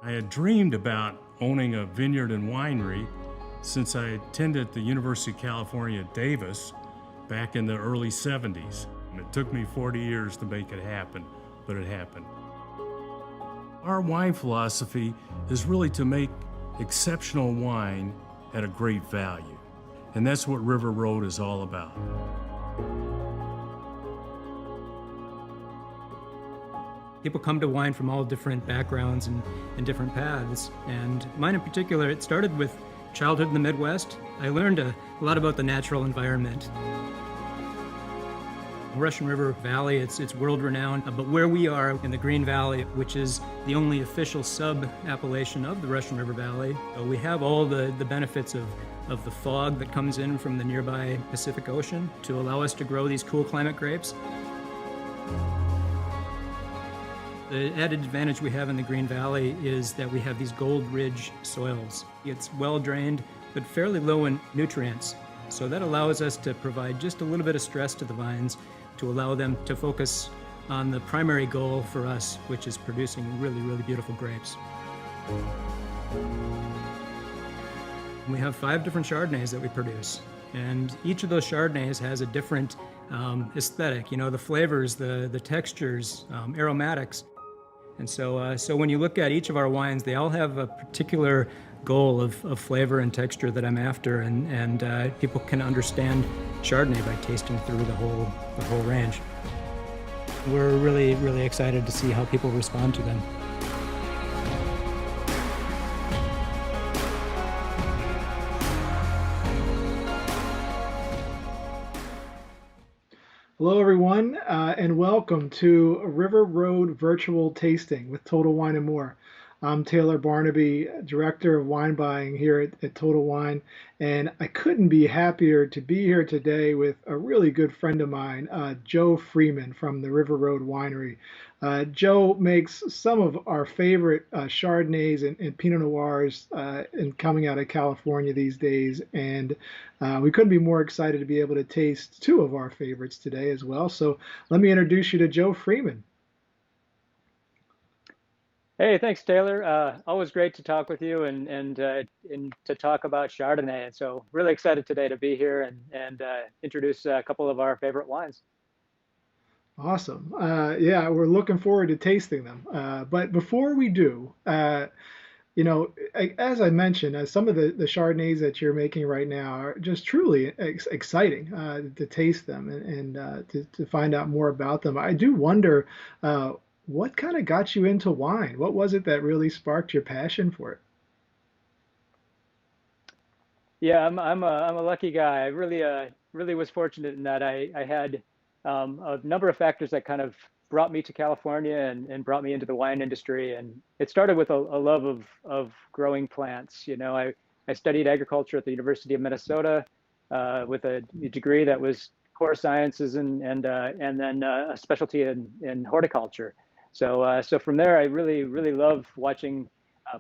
I had dreamed about owning a vineyard and winery since I attended the University of California at Davis back in the early 70s. And it took me 40 years to make it happen, but it happened. Our wine philosophy is really to make exceptional wine at a great value. And that's what River Road is all about. People come to wine from all different backgrounds and different paths. And mine in particular, it started with childhood in the Midwest. I learned a lot about the natural environment. Russian River Valley, it's world-renowned, but where we are in the Green Valley, which is the only official sub-appellation of the Russian River Valley, we have all the benefits of the fog that comes in from the nearby Pacific Ocean to allow us to grow these cool climate grapes. The added advantage we have in the Green Valley is that we have these gold ridge soils. It's well drained, but fairly low in nutrients. So that allows us to provide just a little bit of stress to the vines to allow them to focus on the primary goal for us, which is producing really, really beautiful grapes. We have 5 different Chardonnays that we produce, and each of those Chardonnays has a different aesthetic. You know, the flavors, the textures, aromatics. And so when you look at each of our wines, they all have a particular goal of flavor and texture that I'm after, and people can understand Chardonnay by tasting through the whole range. We're really, really excited to see how people respond to them. Hello, everyone, and welcome to River Road Virtual Tasting with Total Wine and More. I'm Taylor Barnaby, Director of Wine Buying here at Total Wine, and I couldn't be happier to be here today with a really good friend of mine, Joe Freeman from the River Road Winery. Joe makes some of our favorite Chardonnays and Pinot Noirs coming out of California these days, and we couldn't be more excited to be able to taste 2 of our favorites today as well. So let me introduce you to Joe Freeman. Hey, thanks, Taylor. Always great to talk with you and to talk about Chardonnay. And so really excited today to be here and introduce a couple of our favorite wines. Awesome. Yeah, we're looking forward to tasting them. But before we do, as I mentioned, some of the Chardonnays that you're making right now are just truly exciting to taste them and to find out more about them. I do wonder what kind of got you into wine? What was it that really sparked your passion for it? Yeah, I'm a lucky guy. I really was fortunate in that I had a number of factors that kind of brought me to California and brought me into the wine industry. And it started with a love of growing plants. You know, I studied agriculture at the University of Minnesota with a degree that was core sciences and then a specialty in horticulture. So from there, I really love watching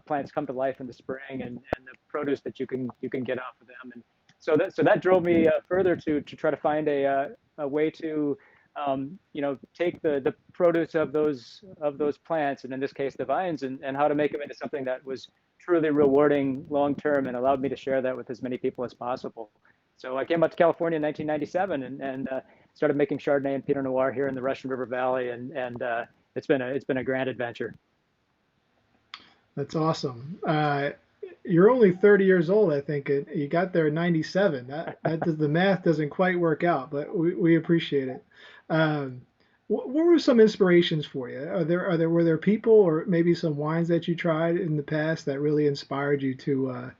plants come to life in the spring and the produce that you can get off of them. And so that drove me further to try to find a way to take the produce of those plants, and in this case the vines, and how to make them into something that was truly rewarding long term and allowed me to share that with as many people as possible. So I came out to California in 1997 and started making Chardonnay and Pinot Noir here in the Russian River Valley, and it's been a grand adventure. That's awesome. You're only 30 years old, I think. You got there in 97. The math doesn't quite work out, but we appreciate it. What were some inspirations for you? Were there people or maybe some wines that you tried in the past that really inspired you to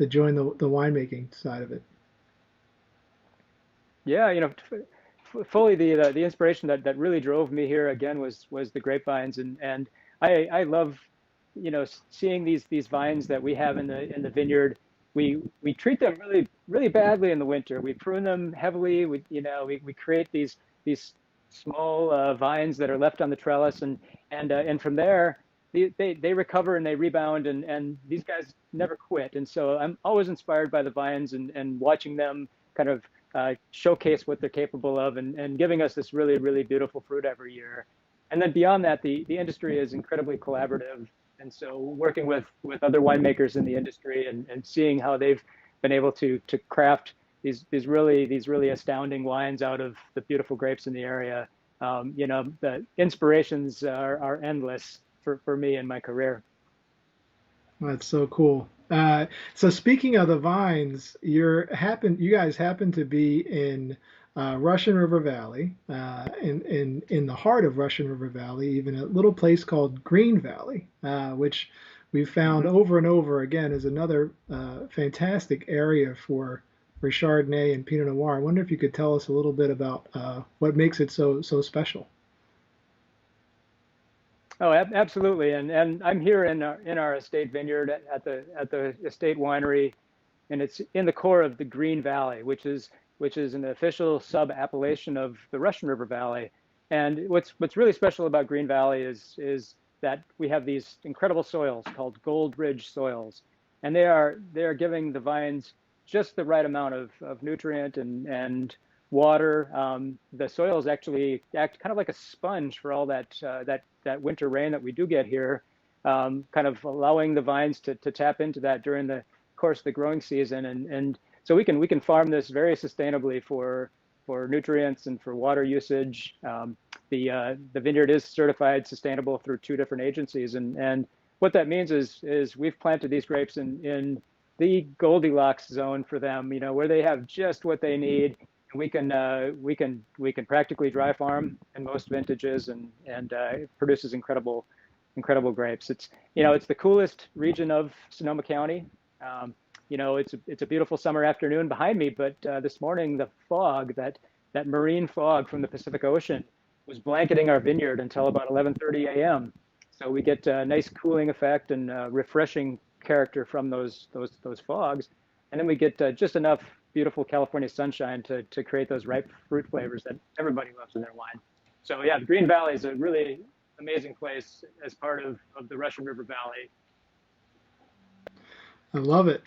join the winemaking side of it? Yeah, fully the inspiration that really drove me here again was the grapevines, and I love seeing these vines that we have in the vineyard. We treat them really badly in the winter. We prune them heavily. We create these small vines that are left on the trellis, and from there they recover and they rebound, and these guys never quit. And so I'm always inspired by the vines and watching them kind of showcase what they're capable of and giving us this really beautiful fruit every year. And then beyond that, the industry is incredibly collaborative. And so working with other winemakers in the industry and seeing how they've been able to craft these really astounding wines out of the beautiful grapes in the area. The inspirations are endless for me in my career. That's so cool. So speaking of the vines, you guys happen to be in Russian River Valley, in the heart of Russian River Valley, even a little place called Green Valley, which we've found over and over again is another fantastic area for Chardonnay and Pinot Noir. I wonder if you could tell us a little bit about what makes it so special. Oh, absolutely. And I'm here in our estate vineyard at the estate winery, and it's in the core of the Green Valley, which is an official sub-appellation of the Russian River Valley. And what's really special about Green Valley is that we have these incredible soils called Gold Ridge soils, and they are giving the vines just the right amount of nutrient and water. The soils actually act kind of like a sponge for all that winter rain that we do get here, kind of allowing the vines to tap into that during the course of the growing season. And so we can farm this very sustainably for nutrients and for water usage. The vineyard is certified sustainable through 2 different agencies, and what that means is we've planted these grapes in the Goldilocks zone for them, where they have just what they need. We can practically dry farm in most vintages, and it produces incredible grapes. It's the coolest region of Sonoma County. It's a beautiful summer afternoon behind me, but this morning the fog, that marine fog from the Pacific Ocean, was blanketing our vineyard until about 11:30 a.m. So we get a nice cooling effect and refreshing character from those fogs, and then we get just enough beautiful California sunshine to create those ripe fruit flavors that everybody loves in their wine. So yeah, the Green Valley is a really amazing place as part of the Russian River Valley. I love it.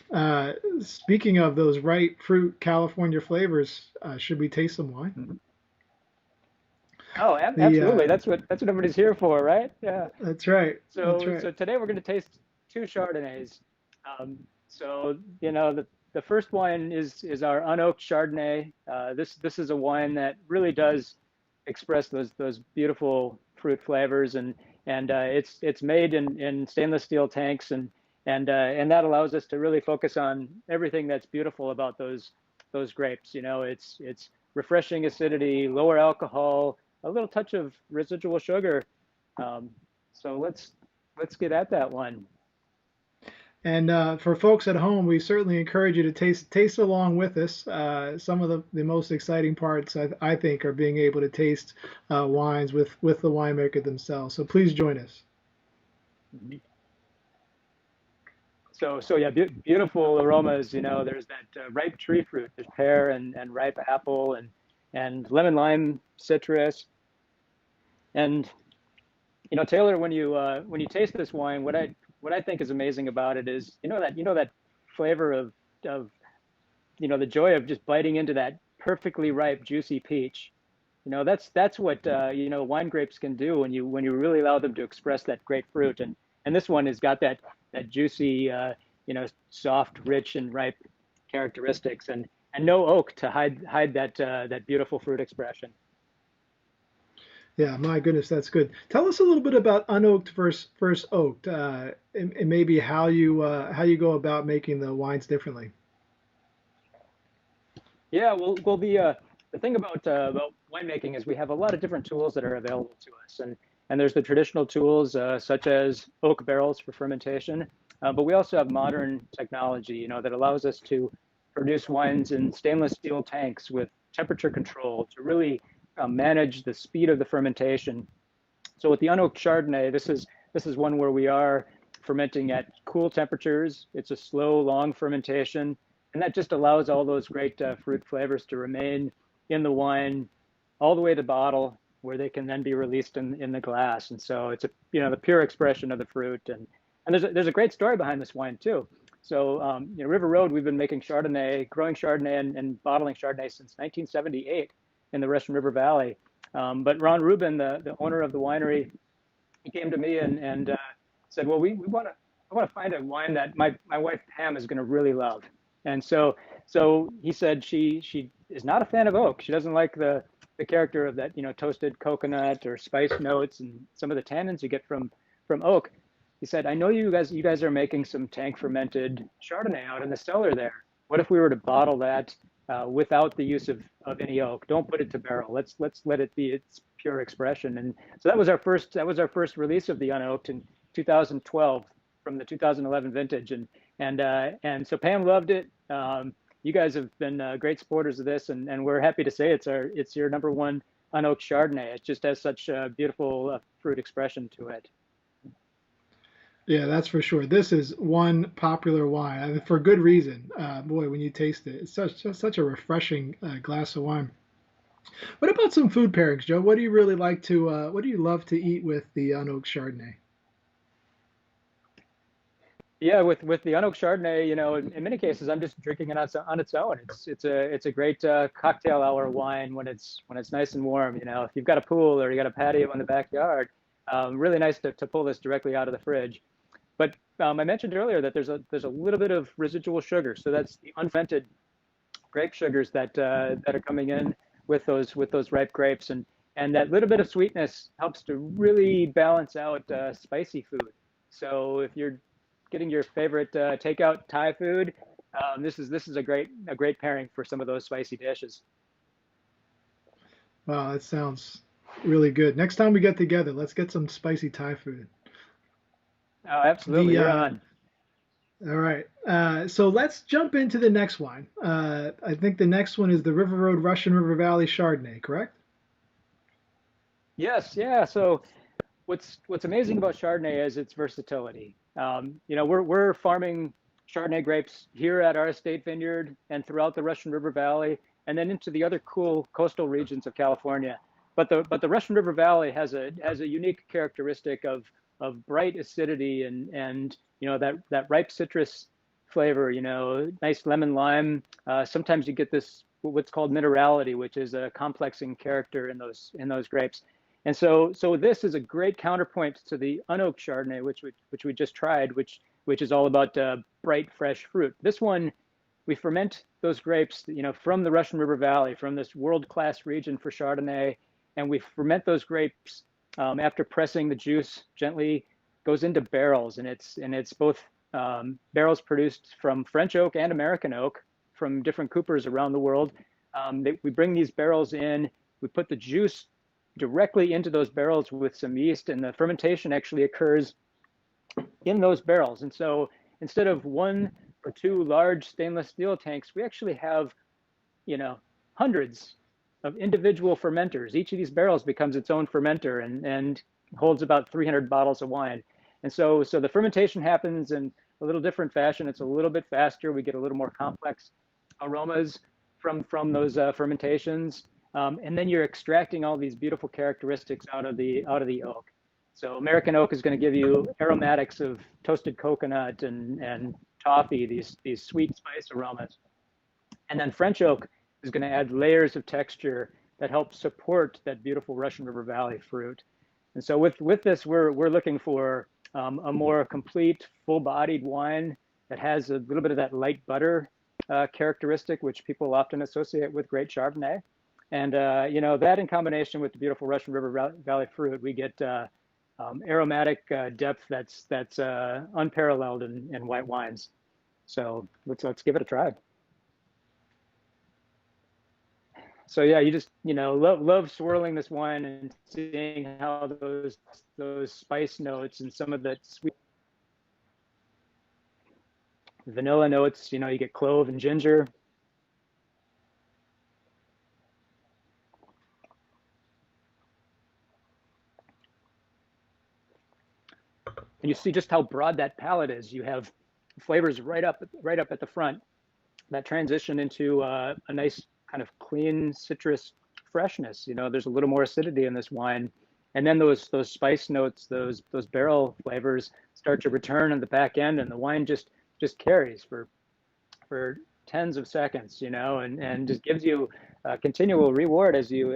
Speaking of those ripe fruit California flavors, should we taste some wine? Oh, absolutely. That's what everybody's here for, right? Yeah. That's right. So That's right. so today we're going to taste 2 Chardonnays. The first wine is our Unoaked Chardonnay. This is a wine that really does express those beautiful fruit flavors, and it's made in stainless steel tanks, and that allows us to really focus on everything that's beautiful about those grapes. It's refreshing acidity, lower alcohol, a little touch of residual sugar. So let's get at that one. And for folks at home, we certainly encourage you to taste along with us. Some of the most exciting parts, I think, are being able to taste wines with the winemaker themselves. So please join us. So yeah, beautiful aromas. There's that ripe tree fruit. There's pear and ripe apple and lemon lime citrus. And Taylor, when you taste this wine, what I think is amazing about it is that flavor of the joy of just biting into that perfectly ripe juicy peach. That's what wine grapes can do when you really allow them to express that great fruit. And this one has got that juicy soft, rich, and ripe characteristics, and no oak to hide that beautiful fruit expression. Yeah, my goodness, that's good. Tell us a little bit about unoaked versus oaked, and maybe how you go about making the wines differently. Yeah, well, the thing about winemaking is we have a lot of different tools that are available to us, and there's the traditional tools such as oak barrels for fermentation, but we also have modern technology, that allows us to produce wines in stainless steel tanks with temperature control to really manage the speed of the fermentation. So with the Unoaked Chardonnay, this is one where we are fermenting at cool temperatures. It's a slow, long fermentation, and that just allows all those great fruit flavors to remain in the wine all the way to the bottle, where they can then be released in the glass. And so it's the pure expression of the fruit. And there's a great story behind this wine too. So River Road, we've been making Chardonnay, growing Chardonnay and bottling Chardonnay since 1978 in the Russian River Valley. But Ron Rubin, the owner of the winery, he came to me and said, well, I want to find a wine that my wife Pam is going to really love. And so he said she is not a fan of oak. She doesn't like the character of that, toasted coconut or spice notes and some of the tannins you get from oak. He said, I know you guys are making some tank fermented Chardonnay out in the cellar there. What if we were to bottle that without the use of any oak? Don't put it to barrel. Let's let it be its pure expression. And so that was our first release of the Unoaked in 2012 from the 2011 vintage. And so Pam loved it. You guys have been great supporters of this, and we're happy to say it's your number one Unoaked Chardonnay. It just has such a beautiful fruit expression to it. Yeah, that's for sure. This is one popular wine, I mean, for good reason. Boy, when you taste it, it's such a refreshing glass of wine. What about some food pairings, Joe? What do you really like to? What do you love to eat with the Unoaked Chardonnay? Yeah, with the Unoaked Chardonnay, in many cases, I'm just drinking it on its own. It's a great cocktail hour wine when it's nice and warm. If you've got a pool or you got a patio in the backyard, really nice to pull this directly out of the fridge. But I mentioned earlier that there's a little bit of residual sugar, so that's the unfermented grape sugars that are coming in with those ripe grapes, and that little bit of sweetness helps to really balance out spicy food. So if you're getting your favorite takeout Thai food, this is a great pairing for some of those spicy dishes. Wow, that sounds really good. Next time we get together, let's get some spicy Thai food. Oh, absolutely, The you're on. All right. So let's jump into the next wine. I think the next one is the River Road Russian River Valley Chardonnay, correct? Yes, yeah. So what's amazing about Chardonnay is its versatility. We're farming Chardonnay grapes here at our estate vineyard and throughout the Russian River Valley, and then into the other cool coastal regions of California. But the Russian River Valley has a unique characteristic of bright acidity and that ripe citrus flavor. Nice lemon lime. Sometimes you get this what's called minerality, which is a complexing character in those grapes. And so this is a great counterpoint to the Unoaked Chardonnay, which we just tried, which is all about bright, fresh fruit. This one, we ferment those grapes, from the Russian River Valley, from this world-class region for Chardonnay, and we ferment those grapes after pressing the juice gently, goes into barrels, and it's both barrels produced from French oak and American oak from different coopers around the world. We bring these barrels in, we put the juice directly into those barrels with some yeast, and the fermentation actually occurs in those barrels. And so instead of one or two large stainless steel tanks, we actually have, hundreds of individual fermenters. Each of these barrels becomes its own fermenter and holds about 300 bottles of wine. And so the fermentation happens in a little different fashion. It's a little bit faster. We get a little more complex aromas from those fermentations. And then you're extracting all these beautiful characteristics out of the oak. So American oak is going to give you aromatics of toasted coconut and toffee, these sweet spice aromas. And then French oak is going to add layers of texture that help support that beautiful Russian River Valley fruit. And so with this, we're looking for a more complete, full-bodied wine that has a little bit of that light butter characteristic, which people often associate with great Chardonnay. And that in combination with the beautiful Russian River Valley fruit, we get aromatic depth that's unparalleled in white wines. So let's give it a try. So yeah, you just love swirling this wine and seeing how those spice notes and some of that sweet vanilla notes. You get clove and ginger. And you see just how broad that palette is. You have flavors right up at the front that transition into a nice kind of clean citrus freshness. There's a little more acidity in this wine, and then those spice notes, those barrel flavors start to return on the back end, and the wine just carries for tens of seconds, and just gives you a continual reward as you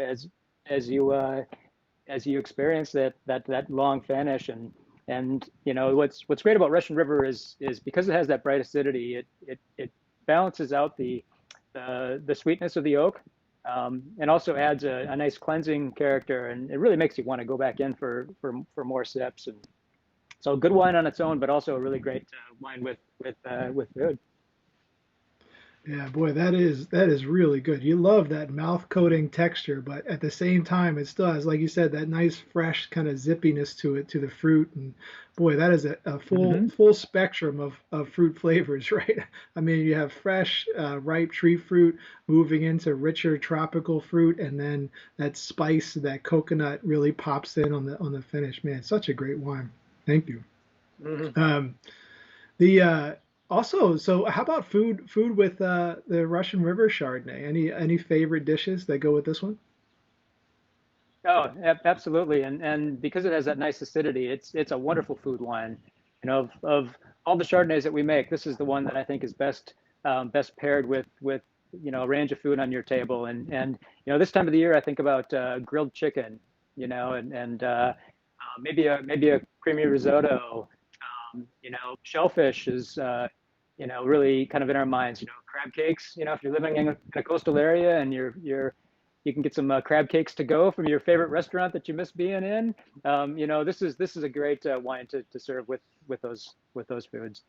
experience that long finish. And And what's great about Russian River is because it has that bright acidity, it balances out the sweetness of the oak, and also adds a nice cleansing character, and it really makes you want to go back in for more sips. And so good wine on its own, but also a really great wine with food. Yeah, boy, that is really good. You love that mouth coating texture, but at the same time, it still has, like you said, that nice fresh kind of zippiness to it, to the fruit. And boy, that is a full spectrum of fruit flavors, right? I mean, you have fresh, ripe tree fruit moving into richer tropical fruit, and then that spice, that coconut really pops in on the finish. Man, such a great wine. Thank you. The Also, so how about food with the Russian River Chardonnay? Any favorite dishes that go with this one? Oh, absolutely. And because it has that nice acidity, it's a wonderful food wine. Of all the Chardonnays that we make, this is the one that I think is best paired with a range of food on your table. And this time of the year, I think about grilled chicken, and maybe a creamy risotto. Shellfish is really kind of in our minds. Crab cakes. If you're living in a coastal area and you can get some crab cakes to go from your favorite restaurant that you miss being in. This is a great wine to serve with those foods.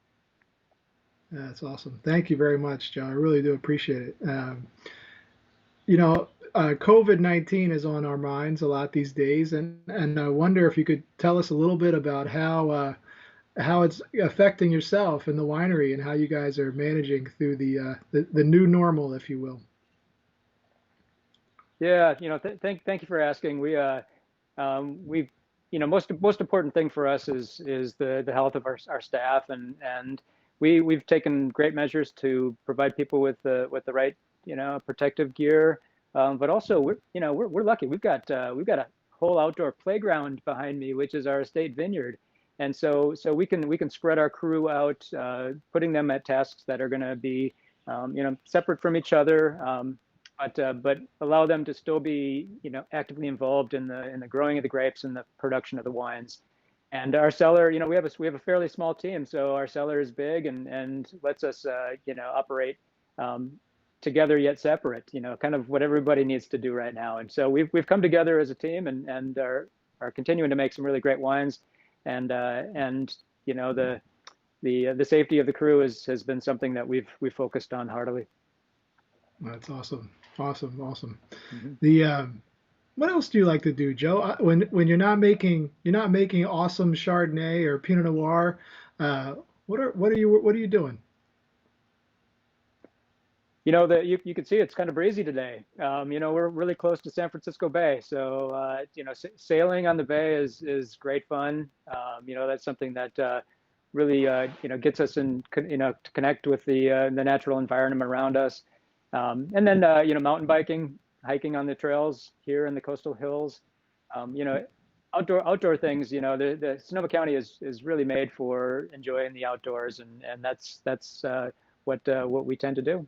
That's awesome. Thank you very much, Joe. I really do appreciate it. You know, COVID-19 is on our minds a lot these days, and I wonder if you could tell us a little bit about how it's affecting yourself and the winery and how you guys are managing through the new normal, if you will. Yeah, thank you for asking. We've most important thing for us is the health of our staff, and we've taken great measures to provide people with the right protective gear, but also we're lucky. We've got a whole outdoor playground behind me, which is our estate vineyard. And so we can spread our crew out, putting them at tasks that are going to be, separate from each other, but allow them to still be, actively involved in the growing of the grapes and the production of the wines. And our cellar, we have a fairly small team, so our cellar is big and lets us, operate together yet separate. Kind of what everybody needs to do right now. And so we've come together as a team and are continuing to make some really great wines. And the safety of the crew has been something that we've focused on heartily. That's awesome. Mm-hmm. The What else do you like to do, Joe? When you're not making awesome Chardonnay or Pinot Noir, what are you doing? You can see it's kind of breezy today. We're really close to San Francisco Bay, so sailing on the bay is great fun. That's something that really gets us to connect with the natural environment around us. And then mountain biking, hiking on the trails here in the coastal hills. Outdoor things. The Sonoma County is really made for enjoying the outdoors, and that's what we tend to do.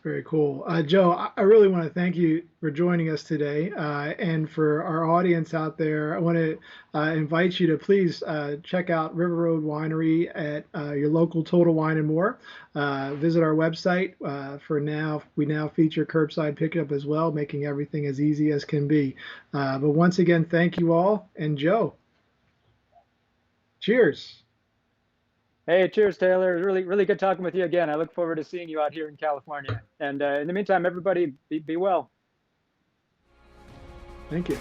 Very cool. Joe, I really want to thank you for joining us today. And for our audience out there, I want to invite you to please check out River Road Winery at your local Total Wine and More. Visit our website. For now, we now feature curbside pickup as well, making everything as easy as can be. But once again, thank you all. And Joe, cheers. Hey, cheers, Taylor. Really, really good talking with you again. I look forward to seeing you out here in California. And in the meantime, everybody be well. Thank you.